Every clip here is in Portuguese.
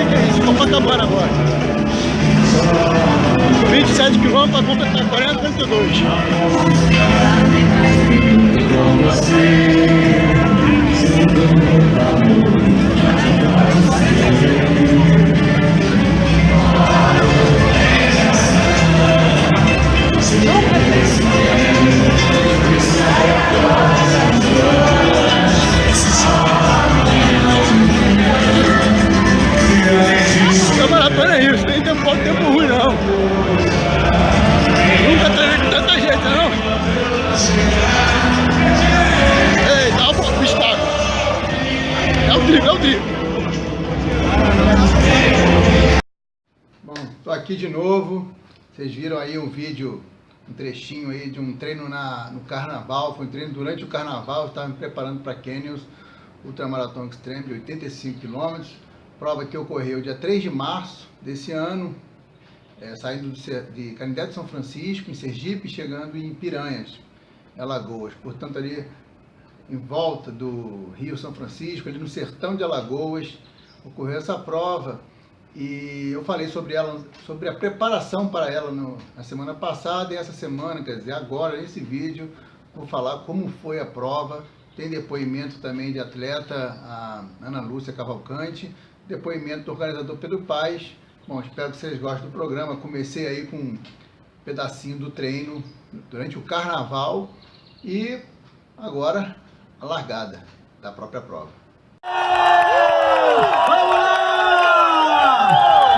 que é isso? Copacabana agora. 27 km para completar 40, 42. A maratona é isso, nem tempo bom, tempo ruim não. Nunca treinei com tanta gente, não. Ei, dá uma volta pro estado. É o drible, é o drible. Bom, tô aqui de novo. Vocês viram aí um vídeo, um trechinho aí de um treino no carnaval. Foi um treino durante o carnaval, eu estava me preparando para Canyons Ultramaratona Extreme de 85 km. Prova que ocorreu dia 3 de março desse ano, saindo de Canindé de São Francisco, em Sergipe, chegando em Piranhas, em Alagoas. Portanto, ali em volta do Rio São Francisco, ali no sertão de Alagoas, ocorreu essa prova. E eu falei sobre ela, sobre a preparação para ela na semana passada, e essa semana, quer dizer, agora, nesse vídeo, vou falar como foi a prova. Tem depoimento também de atleta, a Ana Lúcia Cavalcante, depoimento do organizador Pedro Paes. Bom, espero que vocês gostem do programa. Comecei aí com um pedacinho do treino durante o carnaval e agora a largada da própria prova. Vamos lá!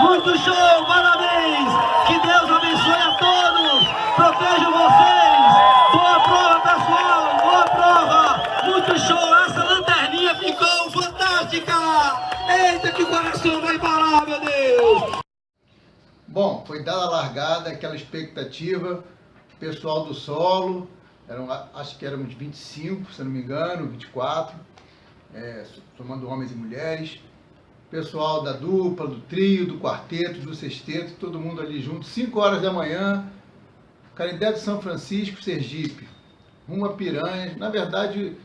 Muito show, parabéns! Que Deus abençoe a todos! Proteja vocês! Boa prova, pessoal! Boa prova! Muito show! Essa lanterninha ficou fantástica! Eita, que o coração vai parar, meu Deus! Bom, foi dada a largada, aquela expectativa, pessoal do solo, acho que éramos 25, se não me engano, 24, somando homens e mulheres, pessoal da dupla, do trio, do quarteto, do sexteto, todo mundo ali junto, 5 horas da manhã, Canindé de São Francisco, Sergipe, rumo a Piranhas, na verdade,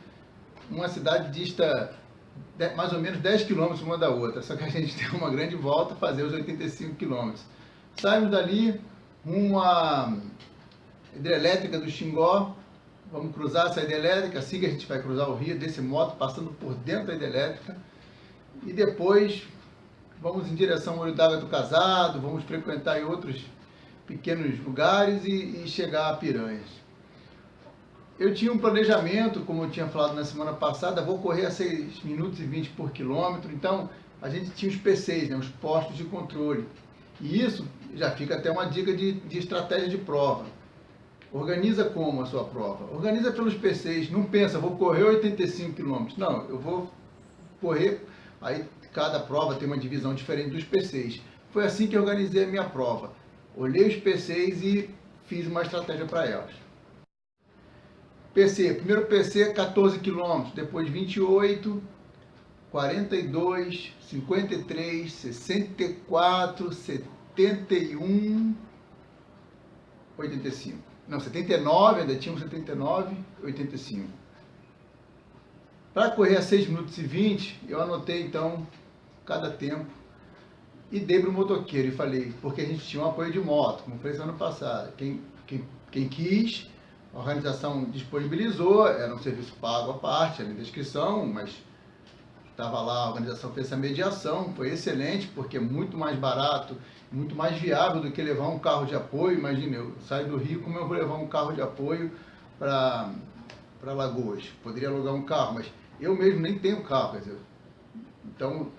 uma cidade dista mais ou menos 10 quilômetros uma da outra, só que a gente tem uma grande volta, fazer os 85 quilômetros. Saímos dali, rumo à hidrelétrica do Xingó, vamos cruzar essa hidrelétrica, assim que a gente vai cruzar o rio, desse moto, passando por dentro da hidrelétrica, e depois vamos em direção ao Olho d'Água do Casado, vamos frequentar em outros pequenos lugares e chegar a Piranhas. Eu tinha um planejamento, como eu tinha falado na semana passada, vou correr a 6 minutos e 20 por quilômetro, então a gente tinha os PCs, né, os postos de controle. E isso já fica até uma dica de estratégia de prova. Organiza como a sua prova? Organiza pelos PCs, não pensa, vou correr 85 km. Não, eu vou correr, aí cada prova tem uma divisão diferente dos PCs. Foi assim que eu organizei a minha prova. Olhei os PCs e fiz uma estratégia para elas. PC, primeiro PC 14 km, depois 28, 42, 53, 64, 71, 85. Não, 79, ainda tinha um 79, 85. Para correr a 6 minutos e 20, eu anotei então cada tempo e dei para o motoqueiro e falei, porque a gente tinha um apoio de moto, como foi ano passado. Quem quis, a organização disponibilizou, era um serviço pago à parte, ali na descrição, mas estava lá, a organização fez essa mediação, foi excelente, porque é muito mais barato, muito mais viável do que levar um carro de apoio. Imagina, eu saio do Rio, como eu vou levar um carro de apoio para Alagoas? Poderia alugar um carro, mas eu mesmo nem tenho carro, quer dizer, então,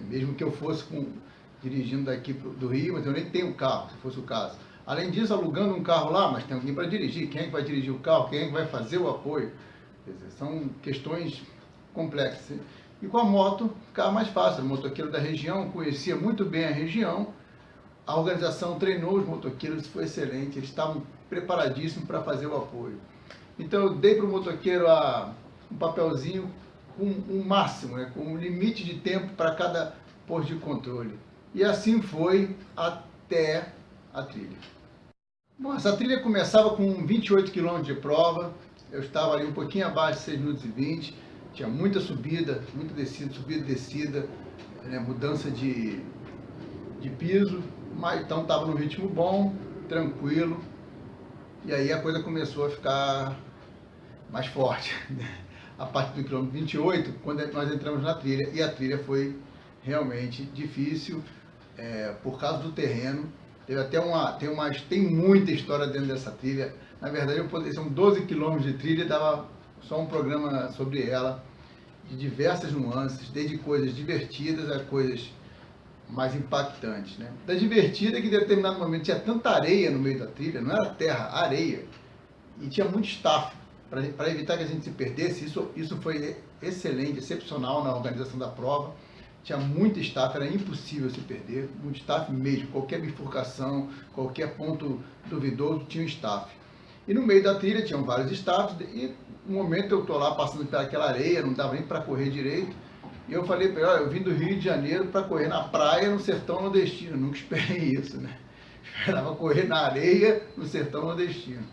mesmo que eu fosse dirigindo daqui do Rio, mas eu nem tenho carro, se fosse o caso. Além disso, alugando um carro lá, mas tem alguém para dirigir, quem é que vai dirigir o carro, quem é que vai fazer o apoio? Quer dizer, são questões complexas. E com a moto ficava mais fácil. O motoqueiro da região conhecia muito bem a região, a organização treinou os motoqueiros, foi excelente, eles estavam preparadíssimos para fazer o apoio. Então eu dei para o motoqueiro um papelzinho com um máximo, né, com um limite de tempo para cada posto de controle. E assim foi até a trilha. Bom, essa trilha começava com 28 km de prova, eu estava ali um pouquinho abaixo de 6 minutos e 20, tinha muita subida, muita descida, subida e descida, né, mudança de piso, mas então estava num ritmo bom, tranquilo, e aí a coisa começou a ficar mais forte. A partir do quilômetro 28, quando nós entramos na trilha, e a trilha foi realmente difícil, por causa do terreno. Teve até tem muita história dentro dessa trilha. Na verdade, são 12 quilômetros de trilha, dava só um programa sobre ela, de diversas nuances, desde coisas divertidas a coisas mais impactantes, né? Da divertida é que em determinado momento tinha tanta areia no meio da trilha, não era terra, areia, e tinha muito staff para evitar que a gente se perdesse. Isso foi excelente, excepcional na organização da prova. Tinha muito staff, era impossível se perder, muito staff mesmo, qualquer bifurcação, qualquer ponto duvidoso tinha um staff. E no meio da trilha tinham vários staffs, e no momento eu estou lá passando pelaquela areia, não dava nem para correr direito, e eu falei para ele, eu vim do Rio de Janeiro para correr na praia no sertão nordestino, nunca esperei isso, né? Esperava correr na areia no sertão nordestino.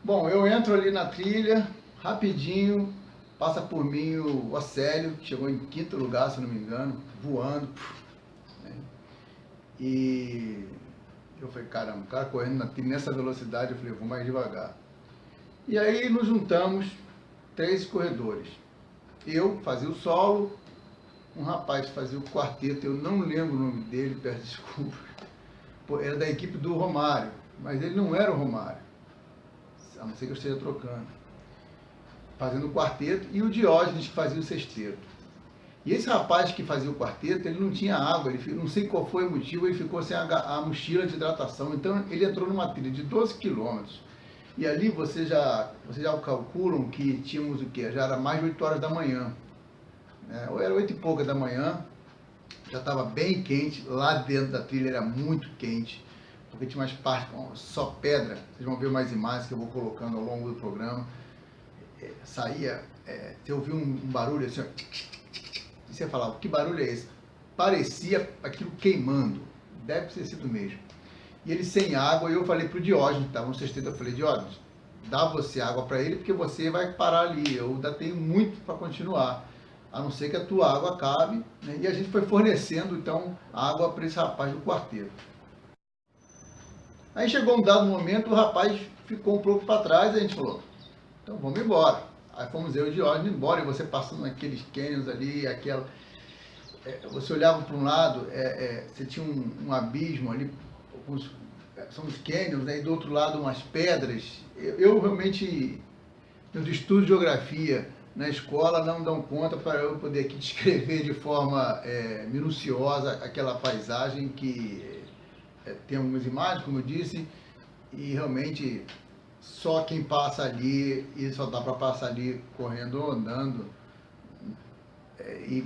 Bom, eu entro ali na trilha, rapidinho, passa por mim o Océlio, que chegou em 5º lugar, se não me engano, voando, né? E eu falei, caramba, o cara correndo na trilha nessa velocidade, eu falei, vou mais devagar. E aí nos juntamos 3 corredores. Eu fazia o solo, um rapaz fazia o quarteto, eu não lembro o nome dele, peço desculpa. Era da equipe do Romário, mas ele não era o Romário, a não ser que eu esteja trocando. Fazendo o quarteto, e o Diógenes que fazia o sexteto. E esse rapaz que fazia o quarteto, ele não tinha água, não sei qual foi o motivo, ele ficou sem a mochila de hidratação, então ele entrou numa trilha de 12 quilômetros. E ali vocês já calculam que tínhamos o quê? Já era mais de 8 horas da manhã, né? Ou era 8 e pouca da manhã, já estava bem quente, lá dentro da trilha era muito quente, porque tinha umas partes só pedra, vocês vão ver mais imagens que eu vou colocando ao longo do programa. Saía, você ouvia um barulho assim, ó, e você falava, que barulho é esse? Parecia aquilo queimando, deve ter sido mesmo. E ele sem água, e eu falei pro Diógenes, que estava no sexteto, eu falei, Diógenes, dá você água para ele, porque você vai parar ali, eu ainda tenho muito para continuar, a não ser que a tua água acabe, né? E a gente foi fornecendo, então, água para esse rapaz do quarteto. Aí chegou um dado momento, o rapaz ficou um pouco para trás, e a gente falou, então vamos embora. Aí fomos eu e o Diógenes embora, e você passando naqueles canyons ali, você olhava para um lado, você tinha um abismo ali, são os canyons, né, e do outro lado umas pedras. Eu realmente, meus estudos de geografia na escola não dão conta para eu poder aqui descrever de forma minuciosa aquela paisagem que tem algumas imagens, como eu disse, e realmente só quem passa ali, e só dá para passar ali correndo ou andando, e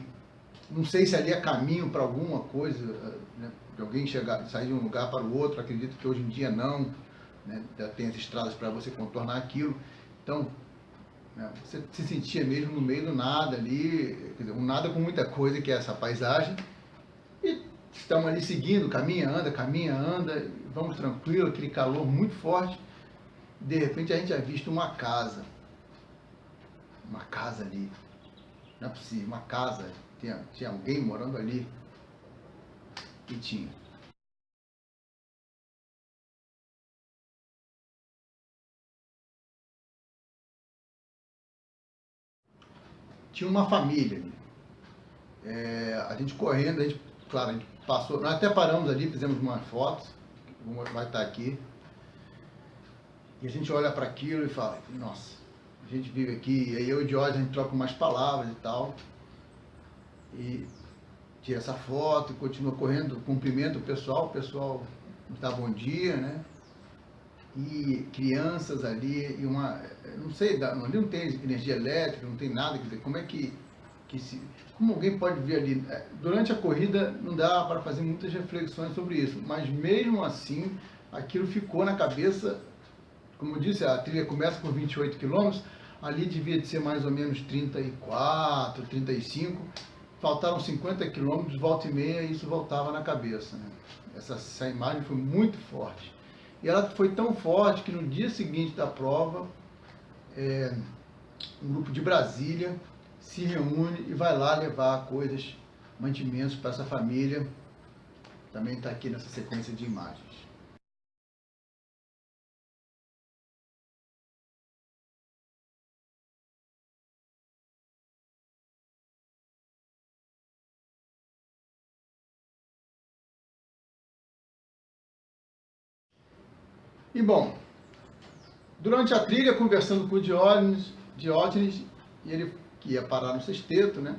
não sei se ali é caminho para alguma coisa, né, de alguém sair de um lugar para o outro. Acredito que hoje em dia não, né, já tem as estradas para você contornar aquilo, então, né, você se sentia mesmo no meio do nada ali, quer dizer, um nada com muita coisa, que é essa paisagem, e estamos ali seguindo, caminha, anda, vamos tranquilo, aquele calor muito forte. De repente a gente já visto uma casa ali, não é possível, uma casa, tinha alguém morando ali, e tinha. Tinha uma família ali, a gente correndo, claro, a gente passou, nós até paramos ali, fizemos umas fotos, vai estar aqui, e a gente olha para aquilo e fala, nossa, a gente vive aqui, e aí eu e o Diógenes, a gente troca umas palavras e tal, e tira essa foto, e continua correndo, cumprimenta o pessoal dá bom dia, né? E crianças ali, e não sei, ali não tem energia elétrica, não tem nada, quer dizer, como alguém pode ver ali, durante a corrida não dá para fazer muitas reflexões sobre isso, mas mesmo assim, aquilo ficou na cabeça. Como eu disse, a trilha começa por 28 quilômetros, ali devia de ser mais ou menos 34, 35, faltaram 50 quilômetros, volta e meia, e isso voltava na cabeça, né? Essa imagem foi muito forte. E ela foi tão forte que no dia seguinte da prova, um grupo de Brasília se reúne e vai lá levar coisas, mantimentos para essa família. Também está aqui nessa sequência de imagens. E bom, durante a trilha, conversando com o Diógenes, e ele que ia parar no sexteto, né?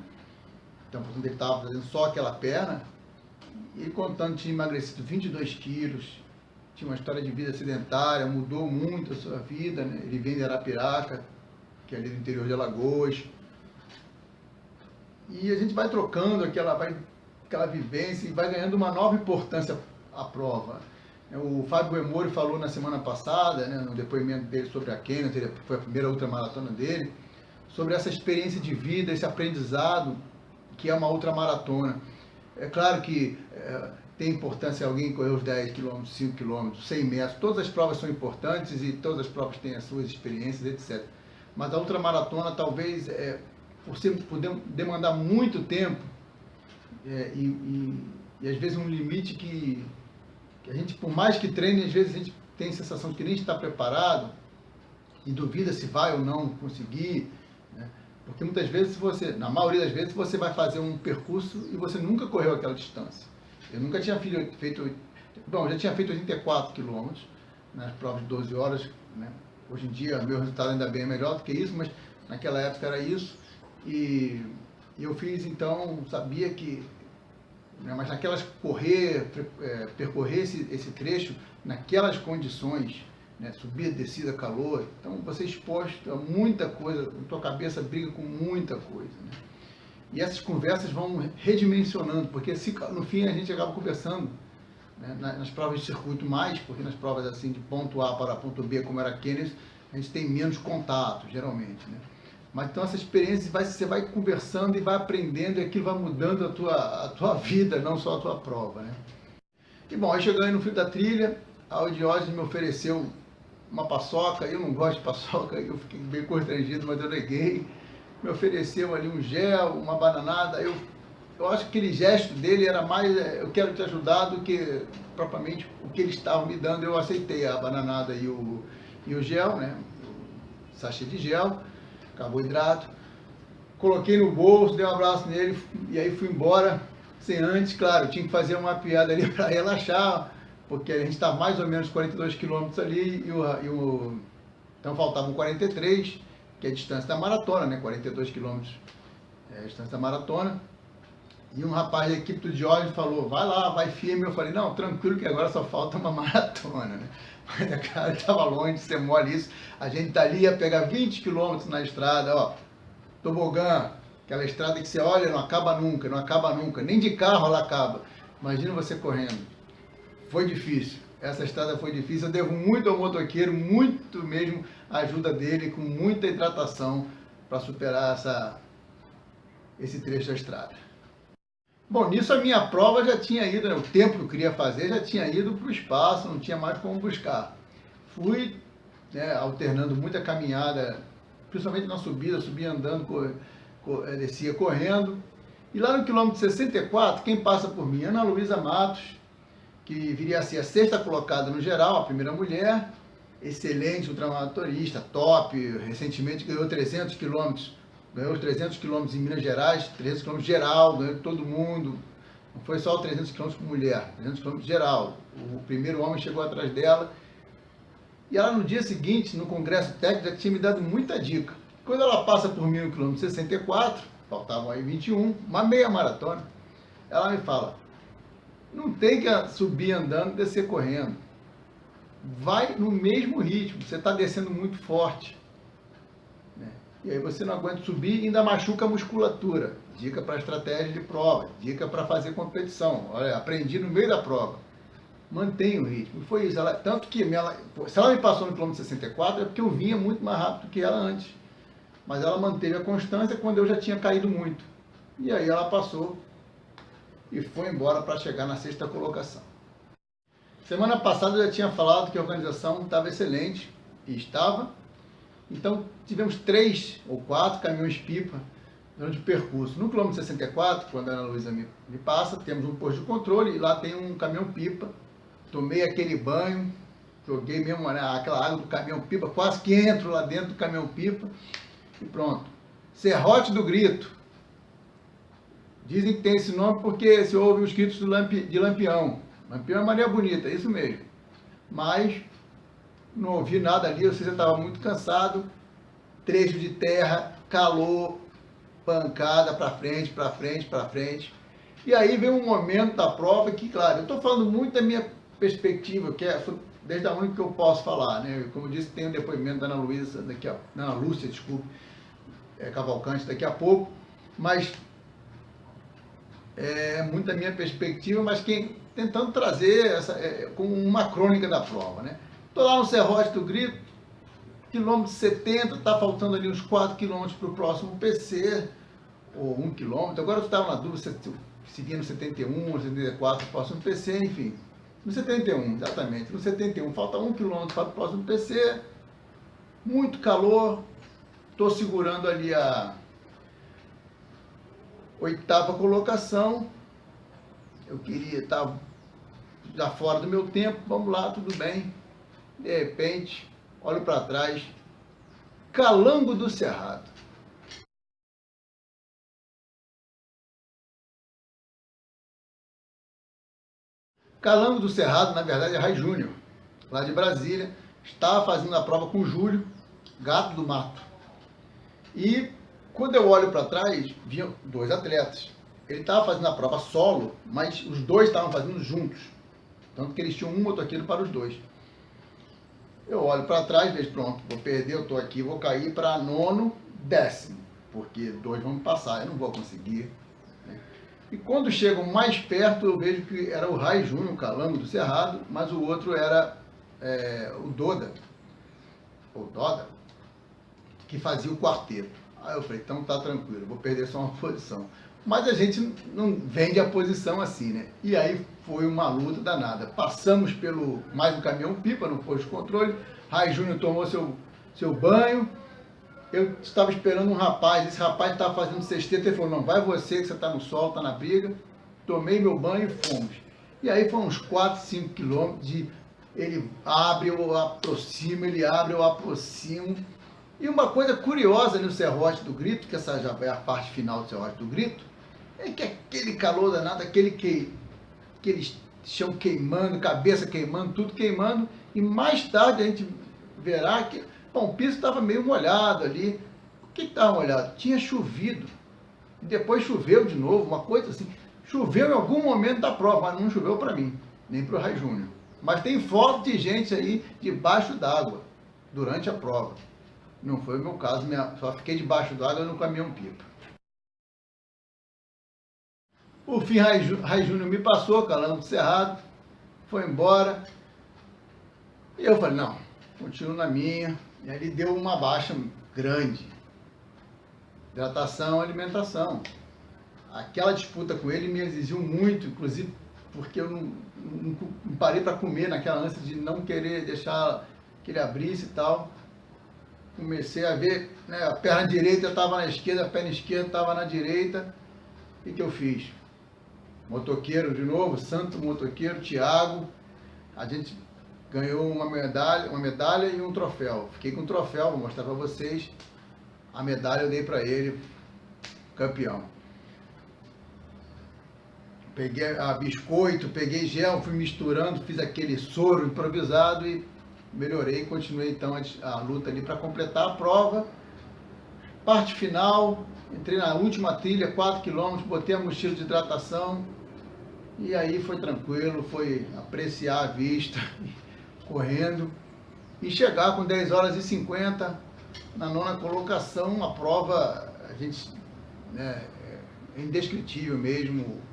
Então, por exemplo, ele estava fazendo só aquela perna, e ele contando que tinha emagrecido 22 quilos, tinha uma história de vida sedentária, mudou muito a sua vida, né? Ele vem de Arapiraca, que é ali do interior de Alagoas, e a gente vai trocando aquela vivência e vai ganhando uma nova importância à prova. O Fábio Emori falou na semana passada, né, no depoimento dele sobre a Kenya, foi a primeira ultramaratona dele, sobre essa experiência de vida, esse aprendizado que é uma ultramaratona. É claro que tem importância alguém correr os 10 km, 5 km, 100 metros, todas as provas são importantes e todas as provas têm as suas experiências, etc. Mas a ultramaratona talvez, por demandar muito tempo e às vezes um limite que a gente, por mais que treine, às vezes a gente tem a sensação de que nem está preparado e duvida se vai ou não conseguir, né? Porque muitas vezes na maioria das vezes, você vai fazer um percurso e você nunca correu aquela distância. Eu nunca tinha feito, bom, já tinha feito 84 quilômetros nas provas de 12 horas, né? Hoje em dia, meu resultado ainda bem é melhor do que isso, mas naquela época era isso. E eu fiz, então, sabia que, mas naquelas percorrer esse trecho naquelas condições, né, subida, descida, calor, então você é exposto a muita coisa, a tua cabeça briga com muita coisa, né? E essas conversas vão redimensionando, porque no fim a gente acaba conversando, né, nas provas de circuito mais, porque nas provas assim de ponto A para ponto B, como era Kenya, a gente tem menos contato, geralmente, né? Mas então essa experiência você vai conversando e vai aprendendo e aquilo vai mudando a tua vida, não só a tua prova, né? E bom, aí chegando no fim da trilha, o Diógenes me ofereceu uma paçoca, eu não gosto de paçoca, eu fiquei bem constrangido, mas eu neguei. Me ofereceu ali um gel, uma bananada, eu acho que aquele gesto dele era mais, eu quero te ajudar do que propriamente o que eles estavam me dando. Eu aceitei a bananada e o gel, né? O sachê de gel, carboidrato, coloquei no bolso, dei um abraço nele e aí fui embora, sem antes, claro, tinha que fazer uma piada ali para relaxar, porque a gente estava mais ou menos 42 quilômetros ali então faltavam 43, que é a distância da maratona, né? 42 quilômetros é a distância da maratona. E um rapaz da equipe do Diógenes falou, vai lá, vai firme. Eu falei, não, tranquilo que agora só falta uma maratona, né? Mas a cara estava longe de ser mole isso. A gente dali ia pegar 20 quilômetros na estrada, ó, tobogã, aquela estrada que você olha, não acaba nunca, não acaba nunca. Nem de carro ela acaba. Imagina você correndo. Foi difícil. Essa estrada foi difícil. Eu devo muito ao motoqueiro, muito mesmo a ajuda dele, com muita hidratação para superar esse trecho da estrada. Bom, nisso a minha prova já tinha ido, né? O tempo que eu queria fazer já tinha ido para o espaço, não tinha mais como buscar. Fui, né, alternando muita caminhada, principalmente na subida, subia andando, descia correndo. E lá no quilômetro 64, quem passa por mim? Ana Luísa Matos, que viria a ser a sexta colocada no geral, a primeira mulher, excelente ultramaratonista, top, recentemente ganhou 300 quilômetros. Ganhou os 300 quilômetros em Minas Gerais, 300 quilômetros geral, ganhou de todo mundo. Não foi só 300 quilômetros com mulher, 300 quilômetros geral. O primeiro homem chegou atrás dela. E ela no dia seguinte, no congresso técnico, já tinha me dado muita dica. Quando ela passa por mim no quilômetro 64, faltavam aí 21, uma meia maratona, ela me fala, não tem que subir andando e descer correndo. Vai no mesmo ritmo, você está descendo muito forte. E aí você não aguenta subir e ainda machuca a musculatura. Dica para estratégia de prova, dica para fazer competição. Olha, aprendi no meio da prova. Mantenha o ritmo. Foi isso. Tanto que se ela me passou no quilômetro 64 é porque eu vinha muito mais rápido que ela antes. Mas ela manteve a constância quando eu já tinha caído muito. E aí ela passou e foi embora para chegar na sexta colocação. Semana passada eu já tinha falado que a organização estava excelente, e estava. Então tivemos 3 ou 4 caminhões-pipa durante o percurso. No quilômetro 64, quando a Ana Luísa me passa, temos um posto de controle e lá tem um caminhão-pipa. Tomei aquele banho, joguei mesmo, né, aquela água do caminhão-pipa, quase que entro lá dentro do caminhão-pipa e pronto. Serrote do Grito. Dizem que tem esse nome porque se ouve os gritos de Lampião. Lampião é Maria Bonita, é isso mesmo. Mas não ouvi nada ali, eu sei que eu estava muito cansado. Trecho de terra, calor, pancada para frente, para frente, para frente. E aí vem um momento da prova que, claro, eu estou falando muito da minha perspectiva, que é desde a única que eu posso falar, né? Como eu disse, tem um depoimento da Ana Luísa, Ana Lúcia, desculpe, Cavalcante daqui a pouco, mas é muito da minha perspectiva, mas tentando trazer como uma crônica da prova, né? Estou lá no Serrote do Grito, quilômetro 70, está faltando ali uns 4 quilômetros para o próximo PC, ou 1 quilômetro. Agora eu estava na dúvida se vinha no 71 ou 74 o próximo PC, enfim. No 71, exatamente. No 71, falta 1 quilômetro para o próximo PC, muito calor, estou segurando ali a 8ª colocação, eu queria estar já fora do meu tempo, vamos lá, tudo bem. De repente, olho para trás, Calango do Cerrado. Calango do Cerrado, na verdade, é Rai Júnior, lá de Brasília. Estava fazendo a prova com o Júlio, Gato do Mato. E quando eu olho para trás, vinham 2 atletas. Ele estava fazendo a prova solo, mas os 2 estavam fazendo juntos. Tanto que eles tinham um motoqueiro para os 2. Eu olho para trás, vejo, pronto, vou perder, eu estou aqui, vou cair para 9º, 10º, porque 2 vão me passar, eu não vou conseguir. Né? E quando chegam mais perto, eu vejo que era o Rai Júnior, o Calango do Cerrado, mas o outro era o Doda, ou Doda, que fazia o quarteto. Aí eu falei, então tá tranquilo, vou perder só uma posição. Mas a gente não vende a posição assim, né? E aí foi uma luta danada. Passamos pelo mais um caminhão-pipa no posto de controle. Rai Júnior tomou seu banho. Eu estava esperando um rapaz. Esse rapaz estava fazendo sexteto. Ele falou, não, vai você que você está no sol, está na briga. Tomei meu banho e fomos. E aí foram uns 4, 5 quilômetros de ele abre, eu aproximo, ele abre, eu aproximo. E uma coisa curiosa no Serrote do Grito, que essa já é a parte final do Serrote do Grito, é que aquele calor danado, aquele chão queimando, cabeça queimando, tudo queimando, e mais tarde a gente verá que, bom, o piso estava meio molhado ali. O que estava molhado? Tinha chovido, e depois choveu de novo, uma coisa assim. Choveu em algum momento da prova, mas não choveu para mim, nem para o Rai Júnior. Mas tem foto de gente aí debaixo d'água, durante a prova. Não foi o meu caso, só fiquei debaixo d'água no caminhão-pipa. Por fim, Rai Júnior me passou, Calango do Cerrado, foi embora. E eu falei, não, continuo na minha. E aí ele deu uma baixa grande. Hidratação, alimentação. Aquela disputa com ele me exigiu muito, inclusive porque eu não parei para comer naquela ânsia de não querer deixar que ele abrisse e tal. Comecei a ver, né, a perna direita estava na esquerda, a perna esquerda estava na direita. O que eu fiz? Motoqueiro de novo, santo motoqueiro, Thiago. A gente ganhou uma medalha e um troféu. Fiquei com o troféu, vou mostrar para vocês. A medalha eu dei para ele, campeão. Peguei biscoito, peguei gel, fui misturando, fiz aquele soro improvisado e melhorei. Continuei então a luta ali para completar a prova. Parte final, entrei na última trilha, 4 km, botei a mochila de hidratação e aí foi tranquilo, foi apreciar a vista, correndo e chegar com 10 horas e 50 na 9ª colocação. A prova, a gente, né, é indescritível mesmo,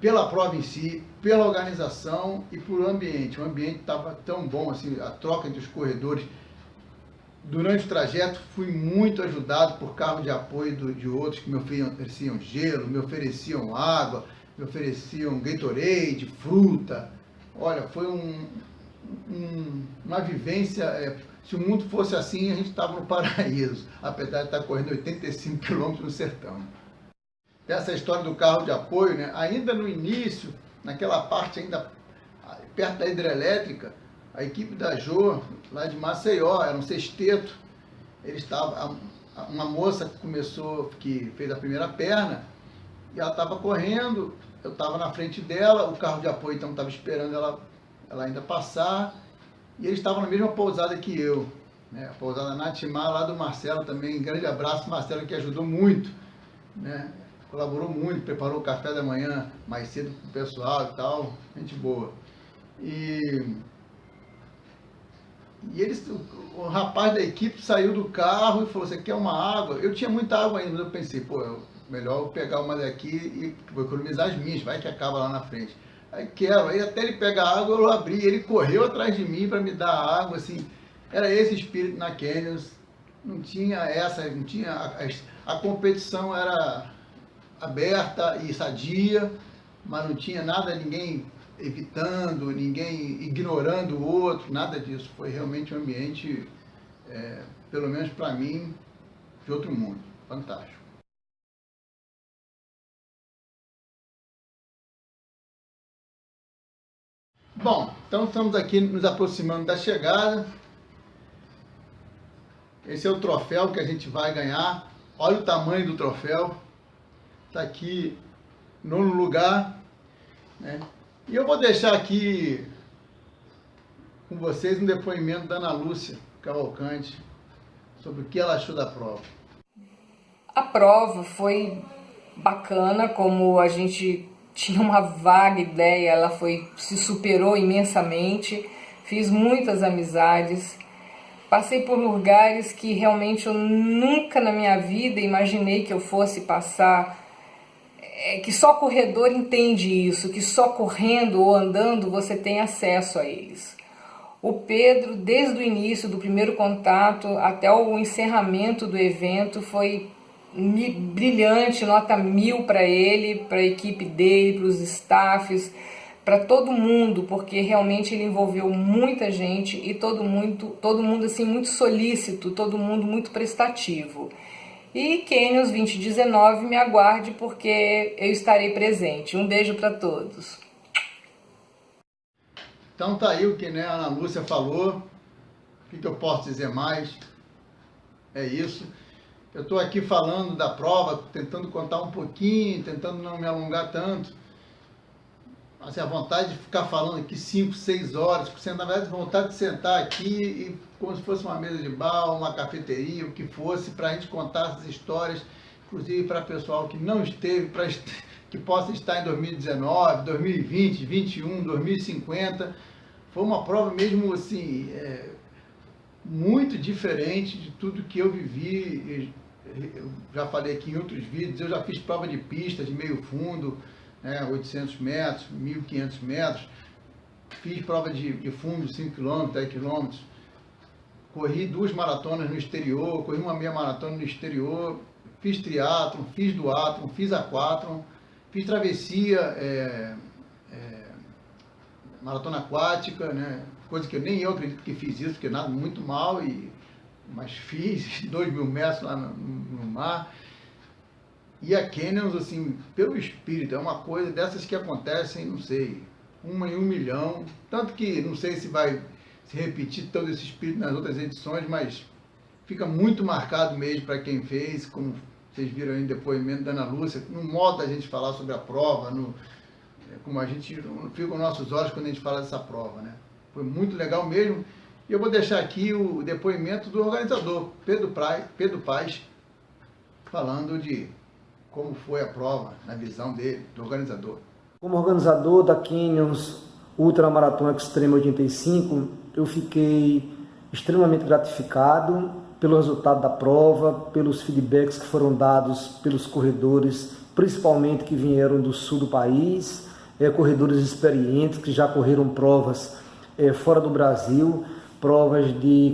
pela prova em si, pela organização e por ambiente. O ambiente estava tão bom, assim, a troca entre os corredores. Durante o trajeto fui muito ajudado por carro de apoio de outros que me ofereciam gelo, me ofereciam água, me ofereciam Gatorade, fruta. Olha, foi uma vivência Se o mundo fosse assim, a gente estava no paraíso, apesar de estar correndo 85 quilômetros no sertão. Essa história do carro de apoio, né? Ainda no início, naquela parte ainda perto da hidrelétrica, a equipe da Jô, lá de Maceió, era um sexteto, uma moça que fez a primeira perna, e ela estava correndo, eu estava na frente dela, o carro de apoio então estava esperando ela ainda passar, e eles estavam na mesma pousada que eu, né? A pousada Natimar, lá do Marcelo também, grande abraço, Marcelo, que ajudou muito, né? Colaborou muito, preparou o café da manhã mais cedo para o pessoal e tal, gente boa. E o rapaz da equipe saiu do carro e falou, você quer uma água? Eu tinha muita água ainda, mas eu pensei, melhor eu pegar uma daqui e vou economizar as minhas, vai que acaba lá na frente. Aí aí até ele pegar a água, eu abri, ele correu atrás de mim para me dar água, assim, era esse espírito na Canyons, não tinha a competição era aberta e sadia, mas não tinha nada, ninguém evitando, ninguém ignorando o outro, nada disso. Foi realmente um ambiente, pelo menos para mim, de outro mundo. Fantástico. Bom, então estamos aqui nos aproximando da chegada. Esse é o troféu que a gente vai ganhar. Olha o tamanho do troféu. Está aqui, 9º lugar, né? E eu vou deixar aqui com vocês um depoimento da Ana Lúcia Cavalcante sobre o que ela achou da prova. A prova foi bacana, como a gente tinha uma vaga ideia, ela se superou imensamente, fiz muitas amizades, passei por lugares que realmente eu nunca na minha vida imaginei que eu fosse passar, que só corredor entende isso, que só correndo ou andando você tem acesso a eles. O Pedro, desde o início do primeiro contato até o encerramento do evento, foi brilhante, nota 1000 para ele, para a equipe dele, para os staffs, para todo mundo, porque realmente ele envolveu muita gente e todo mundo assim, muito solícito, todo mundo muito prestativo. E Canyons 2019, me aguarde porque eu estarei presente. Um beijo para todos. Então tá aí o que, né, a Ana Lúcia falou. O que eu posso dizer mais? É isso. Eu estou aqui falando da prova, tentando contar um pouquinho, tentando não me alongar tanto. Assim, a vontade de ficar falando aqui 5, 6 horas, na verdade, vontade de sentar aqui e como se fosse uma mesa de bar, uma cafeteria, o que fosse, para a gente contar essas histórias, inclusive para pessoal que não esteve, que possa estar em 2019, 2020, 2021, 2050. Foi uma prova mesmo assim, muito diferente de tudo que eu vivi. Eu já falei aqui em outros vídeos, eu já fiz prova de pista, de meio fundo, 800 metros, 1.500 metros, fiz prova de fundo, 5 km, 10 km, corri 2 maratonas no exterior, corri uma meia maratona no exterior, fiz triatlon, fiz duatlon, fiz aquatlon, fiz travessia, maratona aquática, né? Coisa que nem eu acredito que fiz isso, porque nada muito mal, mas fiz 2.000 metros lá no mar. E a Canyons, assim, pelo espírito, é uma coisa dessas que acontecem, não sei, 1 em 1 milhão. Tanto que não sei se vai se repetir todo esse espírito nas outras edições, mas fica muito marcado mesmo para quem fez, como vocês viram aí no depoimento da Ana Lúcia, no modo da gente falar sobre a prova, como a gente fica os nossos olhos quando a gente fala dessa prova, né? Foi muito legal mesmo. E eu vou deixar aqui o depoimento do organizador, Pedro Paes, falando de como foi a prova, na visão dele, do organizador. Como organizador da Canyons Ultramaratona Extreme 85, eu fiquei extremamente gratificado pelo resultado da prova, pelos feedbacks que foram dados pelos corredores, principalmente que vieram do sul do país, corredores experientes que já correram provas fora do Brasil, provas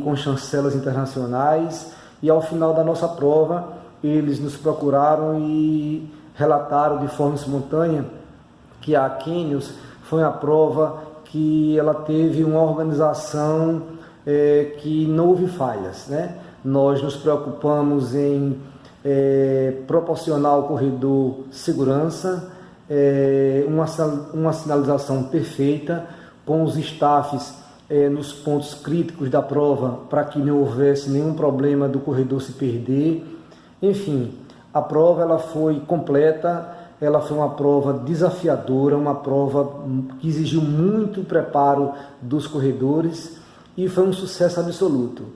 com chancelas internacionais, e ao final da nossa prova eles nos procuraram e relataram de forma espontânea que a Canyons foi uma prova que ela teve uma organização que não houve falhas, né? Nós nos preocupamos em proporcionar ao corredor segurança, uma sinalização perfeita, com os staffs nos pontos críticos da prova, para que não houvesse nenhum problema do corredor se perder. Enfim, a prova ela foi completa, ela foi uma prova desafiadora, uma prova que exigiu muito preparo dos corredores e foi um sucesso absoluto.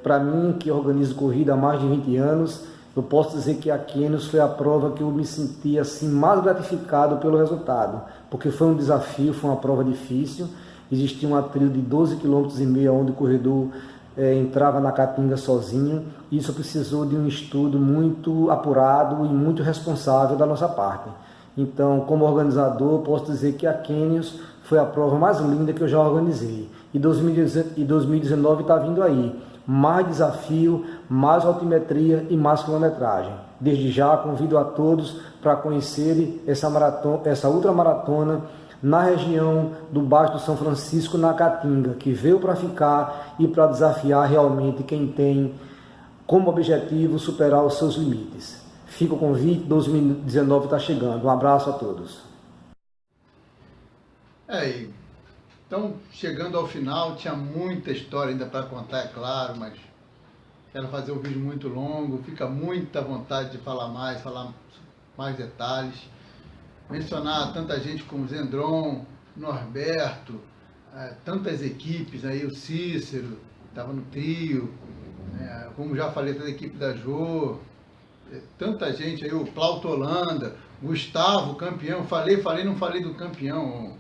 Para mim, que organizo corrida há mais de 20 anos, eu posso dizer que a Canyons foi a prova que eu me senti assim, mais gratificado pelo resultado, porque foi um desafio, foi uma prova difícil. Existia uma trilha de 12,5 km onde o corredor entrava na Caatinga sozinho. Isso precisou de um estudo muito apurado e muito responsável da nossa parte. Então, como organizador, posso dizer que a Canyons foi a prova mais linda que eu já organizei. E 2019 está vindo aí. Mais desafio, mais altimetria e mais quilometragem. Desde já convido a todos para conhecerem essa ultramaratona na região do Baixo do São Francisco, na Caatinga, que veio para ficar e para desafiar realmente quem tem como objetivo superar os seus limites. Fica o convite, 2019 está chegando. Um abraço a todos. Então, chegando ao final, tinha muita história ainda para contar, é claro, mas quero fazer um vídeo muito longo, fica muita vontade de falar mais detalhes, mencionar tanta gente como Zendron, Norberto, tantas equipes aí, o Cícero, estava no trio, como já falei, toda a equipe da Jô, tanta gente aí, o Plauto Holanda, Gustavo, campeão, não falei do campeão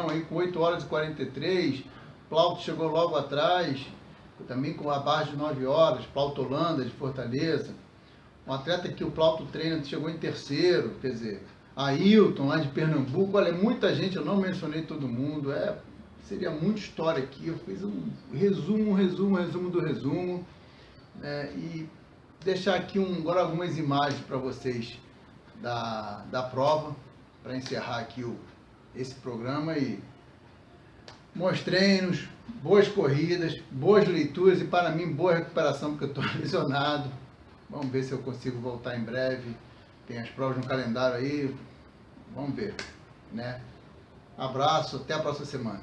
aí com 8 horas e 43, Plauto chegou logo atrás, também com abaixo de 9 horas, Plauto Holanda de Fortaleza, um atleta que o Plauto treina chegou em terceiro, quer dizer, Ailton lá de Pernambuco, olha, muita gente, eu não mencionei todo mundo, seria muita história aqui, eu fiz um resumo do resumo, e deixar aqui agora algumas imagens para vocês da prova, para encerrar aqui esse programa e bons treinos, boas corridas, boas leituras e para mim boa recuperação porque eu estou lesionado. Vamos ver se eu consigo voltar em breve. Tem as provas no calendário aí, vamos ver, né? Abraço, até a próxima semana.